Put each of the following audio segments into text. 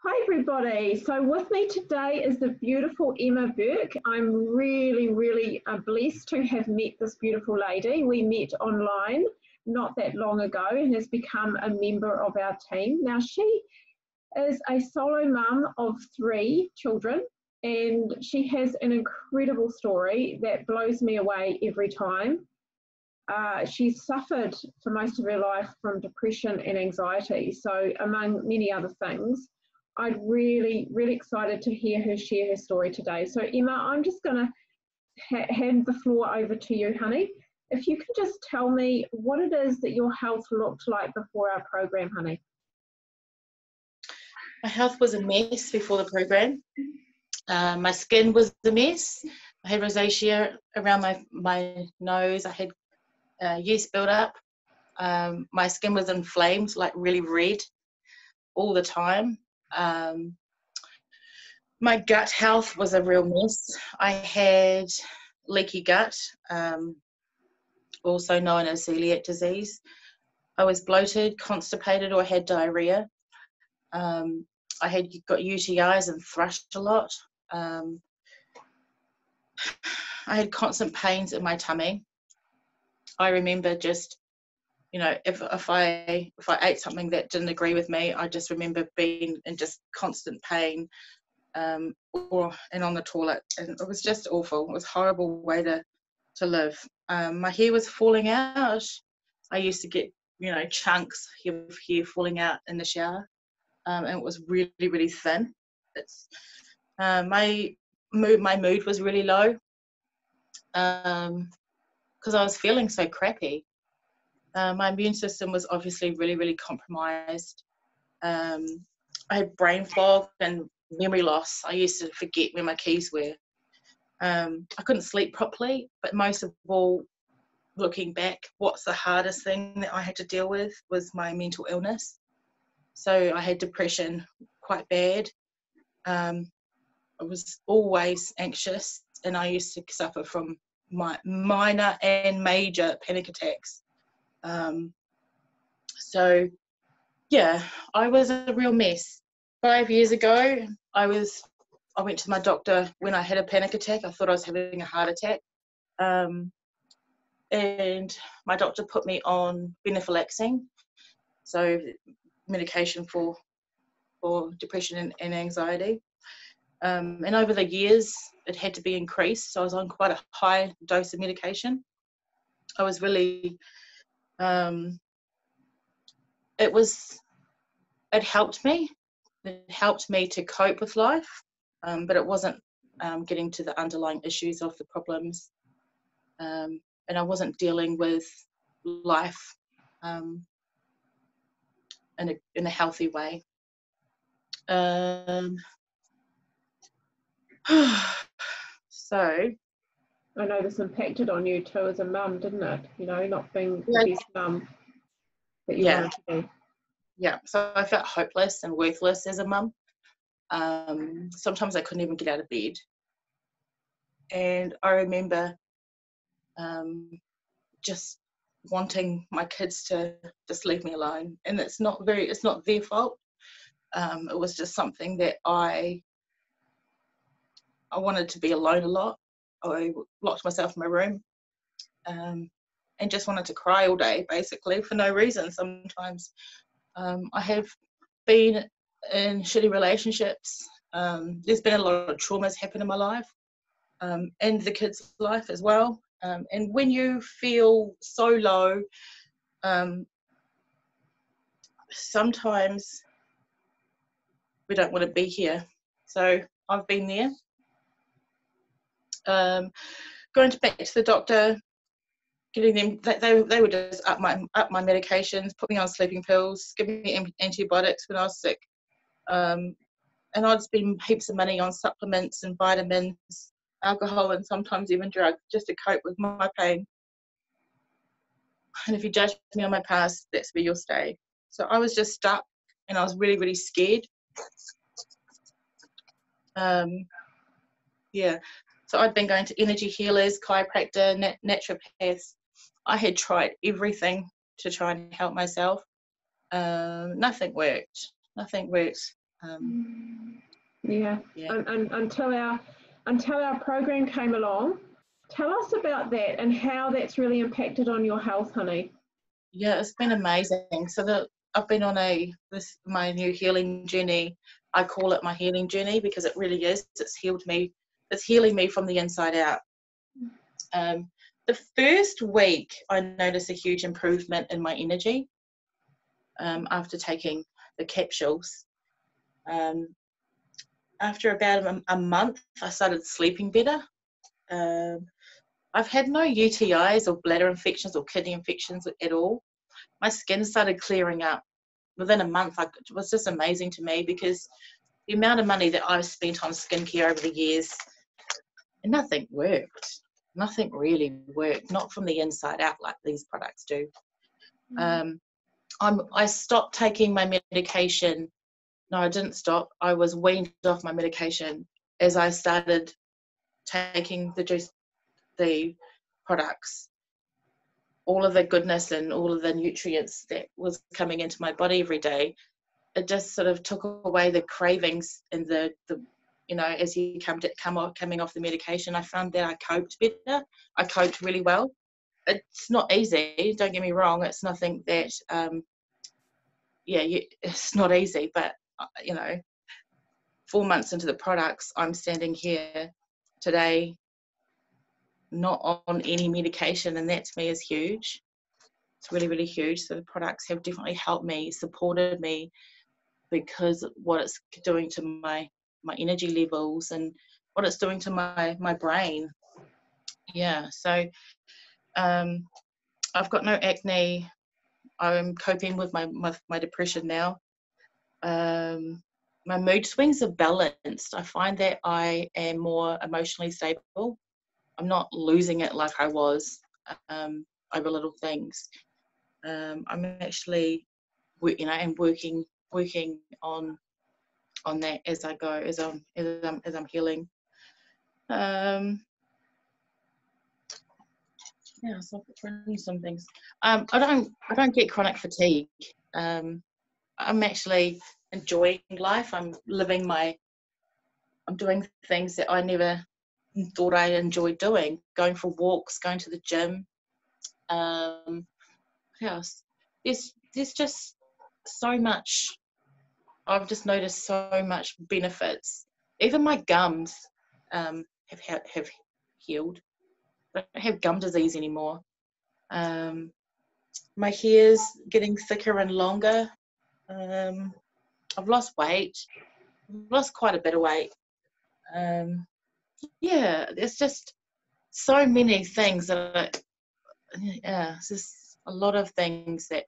Hi everybody. So with me today is the beautiful Emma Burke. I'm really blessed to have met this beautiful lady. We met online not that long ago and has become a member of our team. Now she is a solo mum of 3 children and she has an incredible story that blows me away every time. She's suffered for most of her life from depression and anxiety, so among many other things. I'm really excited to hear her share her story today. So Emma, I'm just going to hand the floor over to you, honey. If you can just tell me what it is that your health looked like before our program, honey. My health was a mess before the program. My skin was a mess. I had rosacea around my nose. I had yeast build up. My skin was inflamed, like really red all the time. My gut health was a real mess. I had leaky gut, also known as celiac disease. I was bloated, constipated, or had diarrhea. I had got UTIs and thrashed a lot. I had constant pains in my tummy. I remember just, if I ate something that didn't agree with me, I just remember being in just constant pain, and on the toilet, and it was just awful. It was a horrible way to live. My hair was falling out. I used to get, chunks of hair falling out in the shower, and it was really thin. My mood was really low, because I was feeling so crappy. My immune system was obviously really compromised. I had brain fog and memory loss. I used to forget where my keys were. I couldn't sleep properly, but most of all, looking back, what's the hardest thing that I had to deal with was my mental illness. So I had depression quite bad. I was always anxious, and I used to suffer from minor and major panic attacks. So yeah, I was a real mess. 5 years ago, I went to my doctor when I had a panic attack. I thought I was having a heart attack. And my doctor put me on venlafaxine, so medication for depression and anxiety. And over the years, it had to be increased, so I was on quite a high dose of medication. I was really, it helped me. It helped me to cope with life, but it wasn't getting to the underlying issues of the problems, and I wasn't dealing with life in a healthy way. So I know this impacted on you too as a mum, didn't it? Not being the best mum that you wanted to be. Yeah, so I felt hopeless and worthless as a mum. Sometimes I couldn't even get out of bed. And I remember just wanting my kids to just leave me alone. And it's not their fault. It was just something that I wanted to be alone a lot. I locked myself in my room, and just wanted to cry all day, basically, for no reason sometimes. I have been in shitty relationships. There's been a lot of traumas happen in my life, and the kids' life as well. And when you feel so low, sometimes we don't want to be here. So I've been there. Going back to the doctor, getting them, they would just up my medications, put me on sleeping pills, give me antibiotics when I was sick. And I'd spend heaps of money on supplements and vitamins, alcohol, and sometimes even drugs just to cope with my pain. And if you judge me on my past, that's where you'll stay. So I was just stuck, and I was really scared. So I'd been going to energy healers, chiropractor, naturopaths. I had tried everything to try and help myself. Nothing worked. Yeah. Yeah. And until our program came along, tell us about that and how that's really impacted on your health, honey. Yeah, it's been amazing. So I've been on my new healing journey. I call it my healing journey because it really is. It's healed me. It's healing me from the inside out. The first week, I noticed a huge improvement in my energy after taking the capsules. After about a month, I started sleeping better. I've had no UTIs or bladder infections or kidney infections at all. My skin started clearing up within a month. It was just amazing to me because the amount of money that I've spent on skincare over the years, and nothing worked. Nothing really worked, not from the inside out like these products do. I stopped taking my medication. No, I didn't stop. I was weaned off my medication as I started taking the products. All of the goodness and all of the nutrients that was coming into my body every day, it just sort of took away the cravings and the as you coming off the medication, I found that I coped better. I coped really well. It's not easy, don't get me wrong. It's nothing that it's not easy, but 4 months into the products, I'm standing here today not on any medication, and that to me is huge. It's really, really huge. So the products have definitely helped me, supported me, because what it's doing to my energy levels and what it's doing to my brain. Yeah, so I've got no acne. I'm coping with my depression now. My mood swings are balanced. I find that I am more emotionally stable. I'm not losing it like I was over little things. I'm actually, I'm working on that as I go, as I'm healing. Yeah, so some things. I don't get chronic fatigue. I'm actually enjoying life. I'm doing things that I never thought I enjoyed doing. Going for walks, going to the gym. What else? There's just so much. I've just noticed so much benefits. Even my gums have healed. I don't have gum disease anymore. My hair's getting thicker and longer. I've lost weight. I've lost quite a bit of weight. There's just so many things that it's just a lot of things that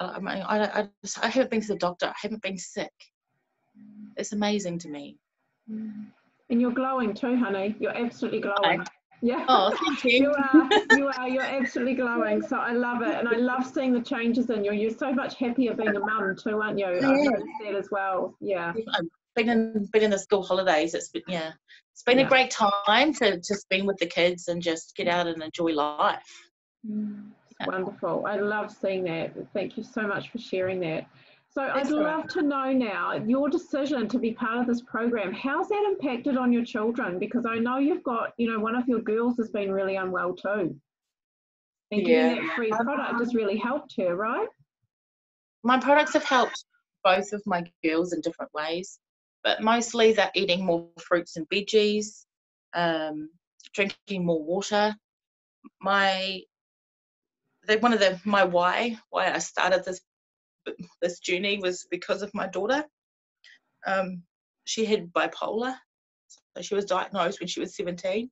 I haven't been to the doctor. I haven't been sick. It's amazing to me. And you're glowing too, honey. You're absolutely glowing. Yeah. Oh, thank you. You're absolutely glowing. So I love it. And I love seeing the changes in you. You're so much happier being a mum too, aren't you? I've noticed that as well. Yeah. I've been in the school holidays. It's been a great time to spend with the kids and just get out and enjoy life. Wonderful. I love seeing that. Thank you so much for sharing that. So I'd love to know now your decision to be part of this program. How's that impacted on your children? Because I know you've got, one of your girls has been really unwell too. And getting that free product has really helped her, right? My products have helped both of my girls in different ways, but mostly they're eating more fruits and veggies, drinking more water. My why I started this journey was because of my daughter. She had bipolar, so she was diagnosed when she was 17,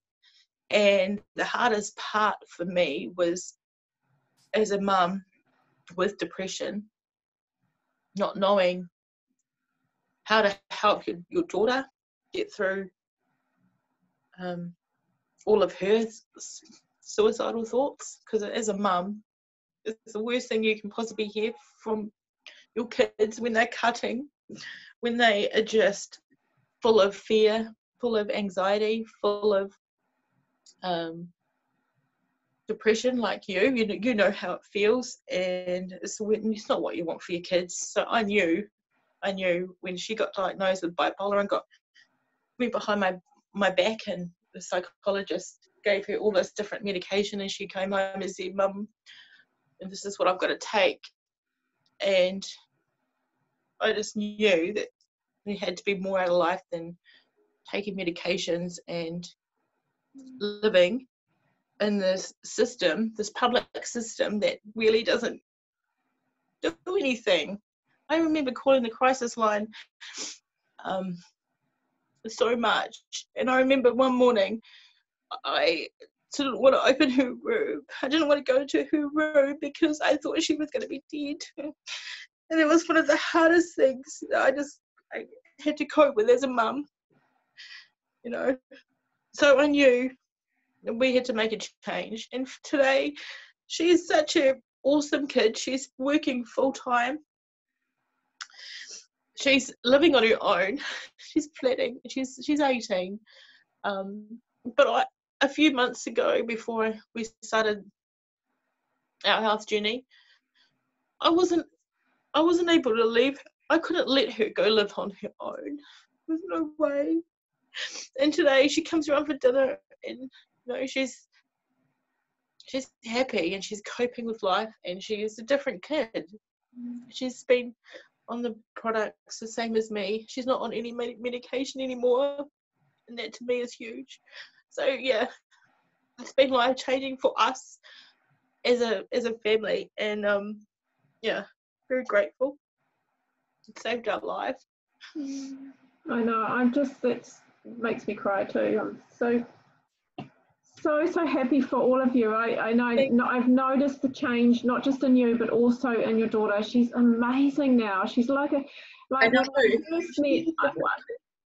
and the hardest part for me was, as a mum with depression, not knowing how to help your daughter get through all of her suicidal thoughts, because as a mum, it's the worst thing you can possibly hear from your kids when they're cutting, when they are just full of fear, full of anxiety, full of depression, like you know how it feels, and it's not what you want for your kids. So I knew I knew when she got diagnosed with bipolar and went behind my back, and the psychologist gave her all this different medication, and she came home and said, "Mum, and this is what I've got to take." And I just knew that there had to be more out of life than taking medications and living in this system, this public system that really doesn't do anything. I remember calling the crisis line so much, and I remember one morning I didn't want to open her room. I didn't want to go into her room because I thought she was going to be dead. And it was one of the hardest things that I had to cope with as a mum, you know. So I knew we had to make a change. And today, she is such an awesome kid. She's working full time. She's living on her own. She's planning. She's 18. But a few months ago, before we started our health journey, I wasn't able to leave. I couldn't let her go live on her own. There's no way. And today she comes around for dinner, and she's happy and she's coping with life, and she's a different kid. She's been on the products the same as me. She's not on any medication anymore, and that to me is huge. So yeah, it's been life changing for us as a family, and yeah, very grateful. It saved our life. I know. That makes me cry too. I'm so happy for all of you. I know I've noticed the change, not just in you, but also in your daughter. She's amazing now. She's like I know.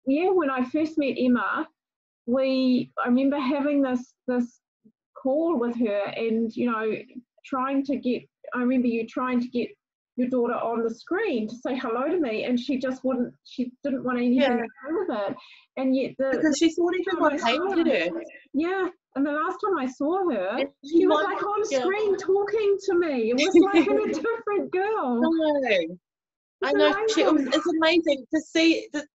When I first met Emma, I remember having this call with her, and I remember you trying to get your daughter on the screen to say hello to me, and she didn't want anything to do with it. And yet because she thought everyone hated her. Yeah. And the last time I saw her, she was like on screen talking to me. It was like a different girl. No. I know. It's amazing to see the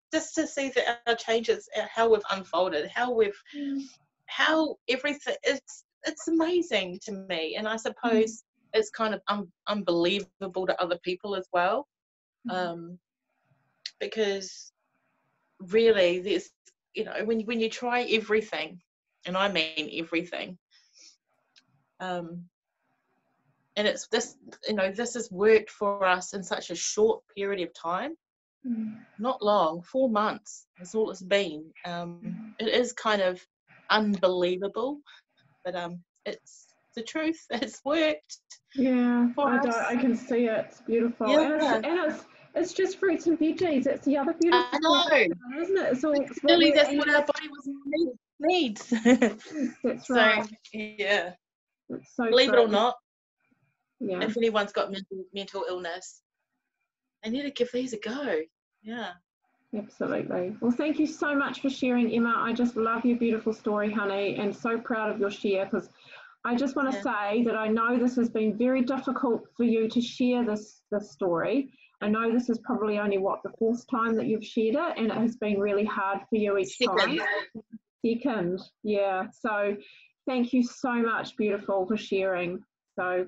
changes, how we've unfolded, how everything. It's amazing to me, and I suppose it's kind of unbelievable to other people as well, because really, there's when you try everything. And I mean everything. And it's this has worked for us in such a short period of time. Not long, 4 months is all it's been. It is kind of unbelievable, but it's the truth. It's worked. Yeah, I can see it. It's beautiful. Yeah. And it's just fruits and veggies. It's the other beautiful thing, isn't it? It's really that's what our body needs. That's right. So yeah. It's so believe it or not, if anyone's got mental illness, they need to give these a go. Yeah. Absolutely. Well, thank you so much for sharing, Emma. I just love your beautiful story, honey, and so proud of your share, because I just want to say that I know this has been very difficult for you to share this story. I know this is probably only the fourth time that you've shared it, and it has been really hard for you each time. Second, yeah. So thank you so much, beautiful, for sharing. So